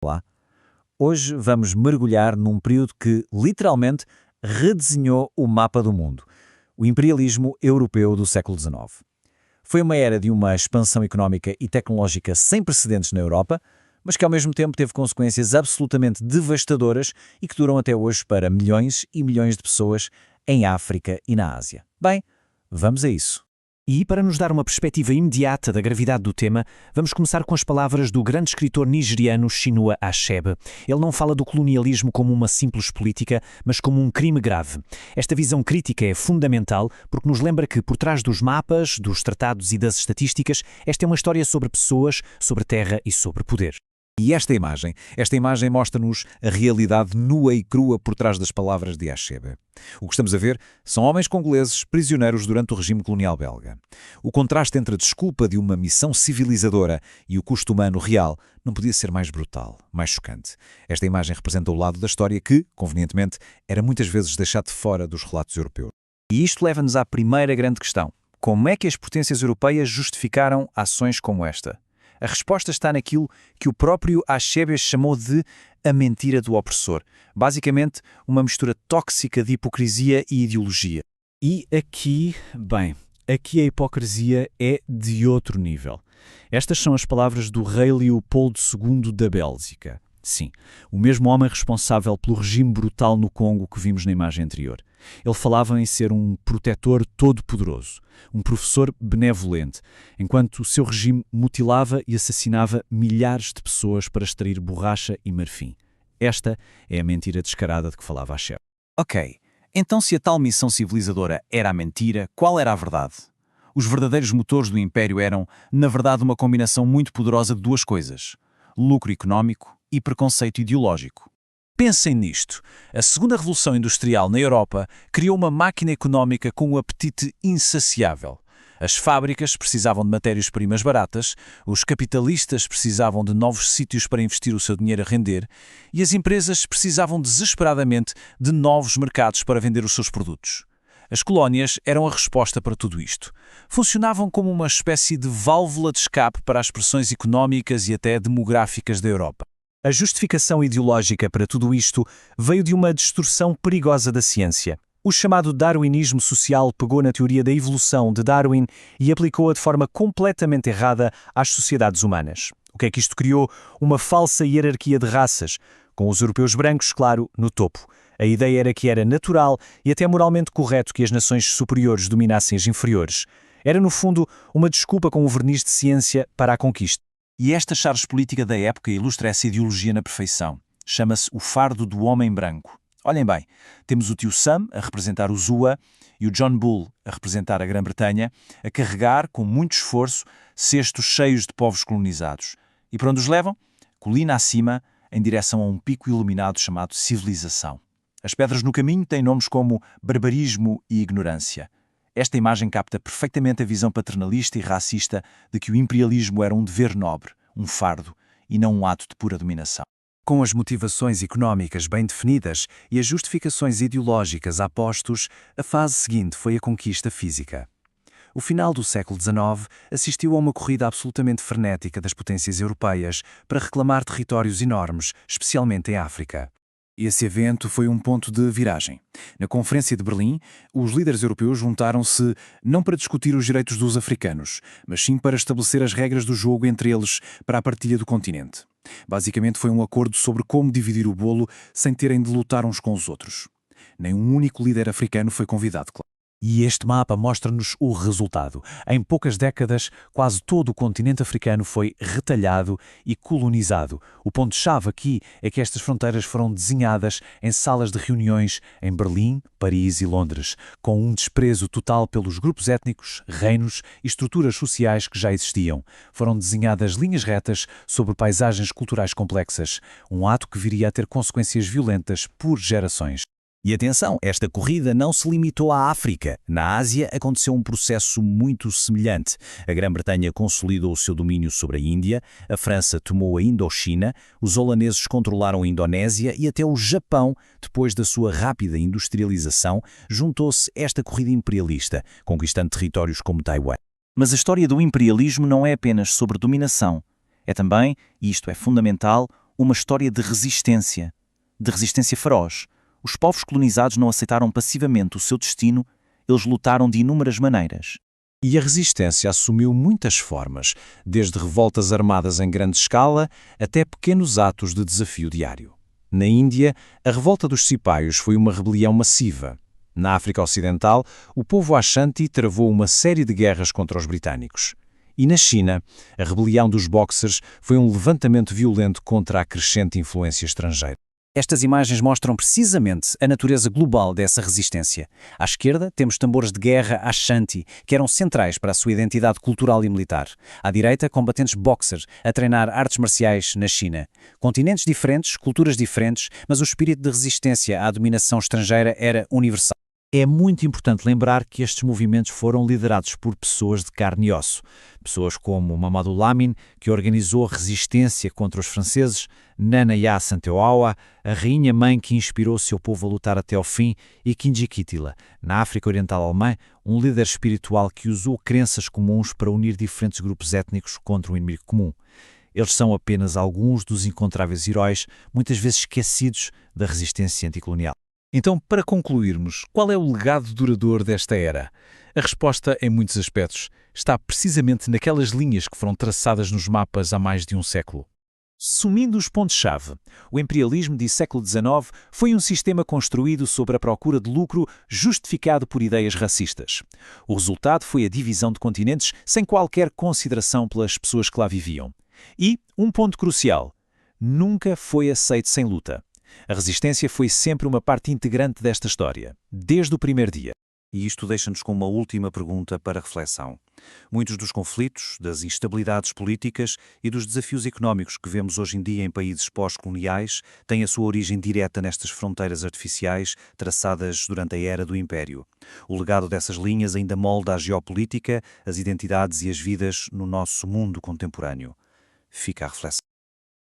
Olá. Hoje vamos mergulhar num período que, literalmente, redesenhou o mapa do mundo, o imperialismo europeu do século XIX. Foi uma era de uma expansão económica e tecnológica sem precedentes na Europa, mas que ao mesmo tempo teve consequências absolutamente devastadoras e que duram até hoje para milhões e milhões de pessoas em África e na Ásia. Bem, vamos a isso. E, para nos dar uma perspectiva imediata da gravidade do tema, vamos começar com as palavras do grande escritor nigeriano Chinua Achebe. Ele não fala do colonialismo como uma simples política, mas como um crime grave. Esta visão crítica é fundamental porque nos lembra que, por trás dos mapas, dos tratados e das estatísticas, esta é uma história sobre pessoas, sobre terra e sobre poder. E esta imagem mostra-nos a realidade nua e crua por trás das palavras de Achebe. O que estamos a ver são homens congoleses prisioneiros durante o regime colonial belga. O contraste entre a desculpa de uma missão civilizadora e o custo humano real não podia ser mais brutal, mais chocante. Esta imagem representa o lado da história que, convenientemente, era muitas vezes deixado de fora dos relatos europeus. E isto leva-nos à primeira grande questão. Como é que as potências europeias justificaram ações como esta? A resposta está naquilo que o próprio Achebe chamou de a mentira do opressor. Basicamente, uma mistura tóxica de hipocrisia e ideologia. E aqui a hipocrisia é de outro nível. Estas são as palavras do rei Leopoldo II da Bélgica. Sim, o mesmo homem responsável pelo regime brutal no Congo que vimos na imagem anterior. Ele falava em ser um protetor todo-poderoso, um professor benevolente, enquanto o seu regime mutilava e assassinava milhares de pessoas para extrair borracha e marfim. Esta é a mentira descarada de que falava Achebe. Ok, então se a tal missão civilizadora era a mentira, qual era a verdade? Os verdadeiros motores do Império eram, na verdade, uma combinação muito poderosa de duas coisas: lucro económico e preconceito ideológico. Pensem nisto. A segunda revolução industrial na Europa criou uma máquina económica com um apetite insaciável. As fábricas precisavam de matérias-primas baratas, os capitalistas precisavam de novos sítios para investir o seu dinheiro a render e as empresas precisavam desesperadamente de novos mercados para vender os seus produtos. As colónias eram a resposta para tudo isto. Funcionavam como uma espécie de válvula de escape para as pressões económicas e até demográficas da Europa. A justificação ideológica para tudo isto veio de uma distorção perigosa da ciência. O chamado darwinismo social pegou na teoria da evolução de Darwin e aplicou-a de forma completamente errada às sociedades humanas. O que é que isto criou? Uma falsa hierarquia de raças, com os europeus brancos, claro, no topo. A ideia era que era natural e até moralmente correto que as nações superiores dominassem as inferiores. Era, no fundo, uma desculpa com um verniz de ciência para a conquista. E esta charge política da época ilustra essa ideologia na perfeição. Chama-se o fardo do homem branco. Olhem bem, temos o tio Sam a representar o Zua e o John Bull a representar a Grã-Bretanha, a carregar, com muito esforço, cestos cheios de povos colonizados. E para onde os levam? Colina acima, em direção a um pico iluminado chamado civilização. As pedras no caminho têm nomes como barbarismo e ignorância. Esta imagem capta perfeitamente a visão paternalista e racista de que o imperialismo era um dever nobre, um fardo, e não um ato de pura dominação. Com as motivações económicas bem definidas e as justificações ideológicas a postos, a fase seguinte foi a conquista física. O final do século XIX assistiu a uma corrida absolutamente frenética das potências europeias para reclamar territórios enormes, especialmente em África. Esse evento foi um ponto de viragem. Na Conferência de Berlim, os líderes europeus juntaram-se não para discutir os direitos dos africanos, mas sim para estabelecer as regras do jogo entre eles para a partilha do continente. Basicamente foi um acordo sobre como dividir o bolo sem terem de lutar uns com os outros. Nem um único líder africano foi convidado, claro. E este mapa mostra-nos o resultado. Em poucas décadas, quase todo o continente africano foi retalhado e colonizado. O ponto-chave aqui é que estas fronteiras foram desenhadas em salas de reuniões em Berlim, Paris e Londres, com um desprezo total pelos grupos étnicos, reinos e estruturas sociais que já existiam. Foram desenhadas linhas retas sobre paisagens culturais complexas, um ato que viria a ter consequências violentas por gerações. E atenção, esta corrida não se limitou à África. Na Ásia aconteceu um processo muito semelhante. A Grã-Bretanha consolidou o seu domínio sobre a Índia, a França tomou a Indochina, os holaneses controlaram a Indonésia e até o Japão, depois da sua rápida industrialização, juntou-se esta corrida imperialista, conquistando territórios como Taiwan. Mas a história do imperialismo não é apenas sobre dominação. É também, e isto é fundamental, uma história de resistência feroz. Os povos colonizados não aceitaram passivamente o seu destino, eles lutaram de inúmeras maneiras. E a resistência assumiu muitas formas, desde revoltas armadas em grande escala até pequenos atos de desafio diário. Na Índia, a revolta dos cipaios foi uma rebelião massiva. Na África Ocidental, o povo Ashanti travou uma série de guerras contra os britânicos. E na China, a rebelião dos Boxers foi um levantamento violento contra a crescente influência estrangeira. Estas imagens mostram precisamente a natureza global dessa resistência. À esquerda, temos tambores de guerra Ashanti, que eram centrais para a sua identidade cultural e militar. À direita, combatentes boxer, a treinar artes marciais na China. Continentes diferentes, culturas diferentes, mas o espírito de resistência à dominação estrangeira era universal. É muito importante lembrar que estes movimentos foram liderados por pessoas de carne e osso. Pessoas como Mamadou Lamine, que organizou a resistência contra os franceses, Nana Ya Santeoawa, a rainha-mãe que inspirou o seu povo a lutar até ao fim, e Kinjekitila, na África Oriental Alemã, um líder espiritual que usou crenças comuns para unir diferentes grupos étnicos contra um inimigo comum. Eles são apenas alguns dos incontáveis heróis, muitas vezes esquecidos, da resistência anticolonial. Então, para concluirmos, qual é o legado duradouro desta era? A resposta, em muitos aspectos, está precisamente naquelas linhas que foram traçadas nos mapas há mais de um século. Sumindo os pontos-chave, o imperialismo do século XIX foi um sistema construído sobre a procura de lucro justificado por ideias racistas. O resultado foi a divisão de continentes sem qualquer consideração pelas pessoas que lá viviam. E, um ponto crucial, nunca foi aceito sem luta. A resistência foi sempre uma parte integrante desta história, desde o primeiro dia. E isto deixa-nos com uma última pergunta para reflexão. Muitos dos conflitos, das instabilidades políticas e dos desafios económicos que vemos hoje em dia em países pós-coloniais têm a sua origem direta nestas fronteiras artificiais traçadas durante a era do Império. O legado dessas linhas ainda molda a geopolítica, as identidades e as vidas no nosso mundo contemporâneo. Fica a reflexão.